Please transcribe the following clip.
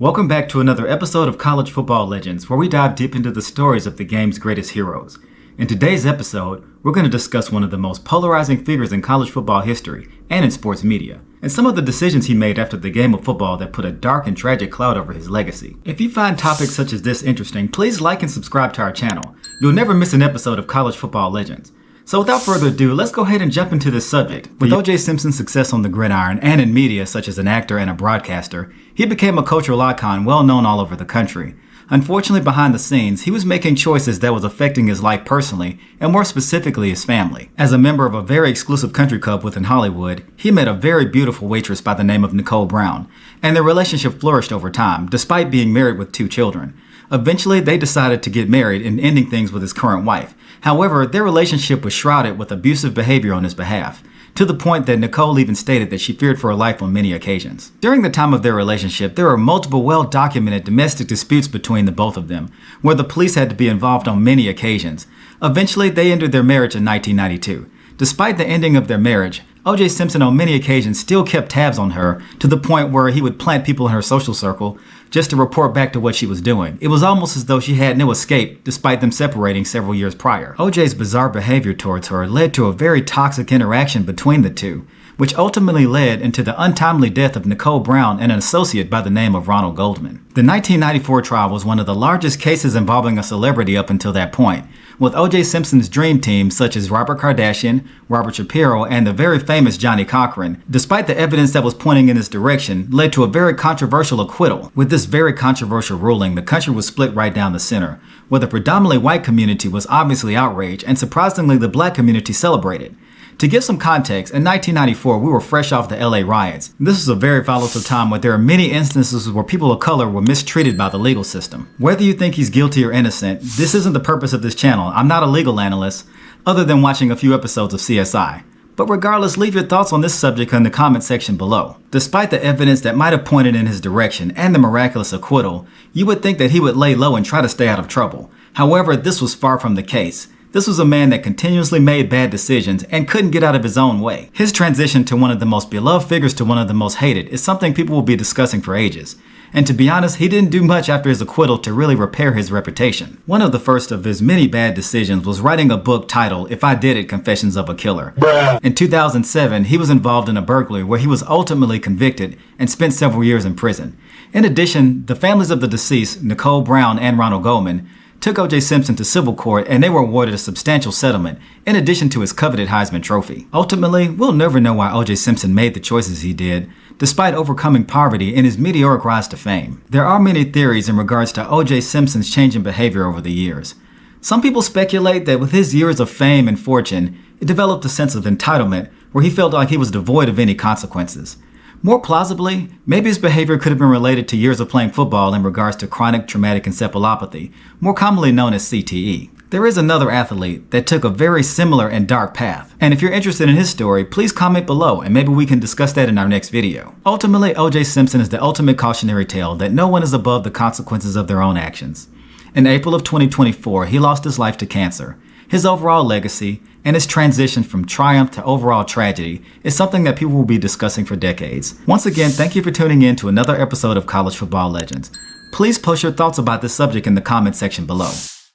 Welcome back to another episode of College Football Legends, where we dive deep into the stories of the game's greatest heroes. In today's episode, we're going to discuss one of the most polarizing figures in college football history and in sports media, and some of the decisions he made after the game of football that put a dark and tragic cloud over his legacy. If you find topics such as this interesting, please like and subscribe to our channel. You'll never miss an episode of College Football Legends. So without further ado, let's go ahead and jump into this subject. With O.J. Simpson's success on the gridiron and in media such as an actor and a broadcaster, he became a cultural icon well known all over the country. Unfortunately, behind the scenes, he was making choices that was affecting his life personally, and more specifically his family. As a member of a very exclusive country club within Hollywood, he met a very beautiful waitress by the name of Nicole Brown, and their relationship flourished over time, despite being married with 2 children. Eventually, they decided to get married and ending things with his current wife. However, their relationship was shrouded with abusive behavior on his behalf, to the point that Nicole even stated that she feared for her life on many occasions. During the time of their relationship, there were multiple well-documented domestic disputes between the both of them, where the police had to be involved on many occasions. Eventually, they ended their marriage in 1992. Despite the ending of their marriage, O.J. Simpson on many occasions still kept tabs on her, to the point where he would plant people in her social circle just to report back to what she was doing. It was almost as though she had no escape, despite them separating several years prior. O.J.'s bizarre behavior towards her led to a very toxic interaction between the two, which ultimately led into the untimely death of Nicole Brown and an associate by the name of Ronald Goldman. The 1994 trial was one of the largest cases involving a celebrity up until that point, with O.J. Simpson's dream team such as Robert Kardashian, Robert Shapiro, and the very famous Johnnie Cochran, despite the evidence that was pointing in this direction, led to a very controversial acquittal. With this very controversial ruling, the country was split right down the center, where the predominantly white community was obviously outraged and surprisingly the black community celebrated. To give some context, in 1994, we were fresh off the LA riots. This was a very volatile time where there are many instances where people of color were mistreated by the legal system. Whether you think he's guilty or innocent, this isn't the purpose of this channel. I'm not a legal analyst, other than watching a few episodes of CSI. But regardless, leave your thoughts on this subject in the comment section below. Despite the evidence that might have pointed in his direction and the miraculous acquittal, you would think that he would lay low and try to stay out of trouble. However, this was far from the case. This was a man that continuously made bad decisions and couldn't get out of his own way. His transition to one of the most beloved figures to one of the most hated is something people will be discussing for ages. And to be honest, he didn't do much after his acquittal to really repair his reputation. One of the first of his many bad decisions was writing a book titled If I Did It, Confessions of a Killer. In 2007, he was involved in a burglary where he was ultimately convicted and spent several years in prison. In addition, the families of the deceased, Nicole Brown and Ronald Goldman, took O.J. Simpson to civil court and they were awarded a substantial settlement, in addition to his coveted Heisman Trophy. Ultimately, we'll never know why O.J. Simpson made the choices he did, despite overcoming poverty and his meteoric rise to fame. There are many theories in regards to O.J. Simpson's change in behavior over the years. Some people speculate that with his years of fame and fortune, he developed a sense of entitlement where he felt like he was devoid of any consequences. More plausibly, maybe his behavior could have been related to years of playing football in regards to chronic traumatic encephalopathy, more commonly known as CTE. There is another athlete that took a very similar and dark path, and if you're interested in his story, please comment below and maybe we can discuss that in our next video. Ultimately, O.J. Simpson is the ultimate cautionary tale that no one is above the consequences of their own actions. In April of 2024, he lost his life to cancer. His overall legacy and his transition from triumph to overall tragedy is something that people will be discussing for decades. Once again, thank you for tuning in to another episode of College Football Legends. Please post your thoughts about this subject in the comment section below.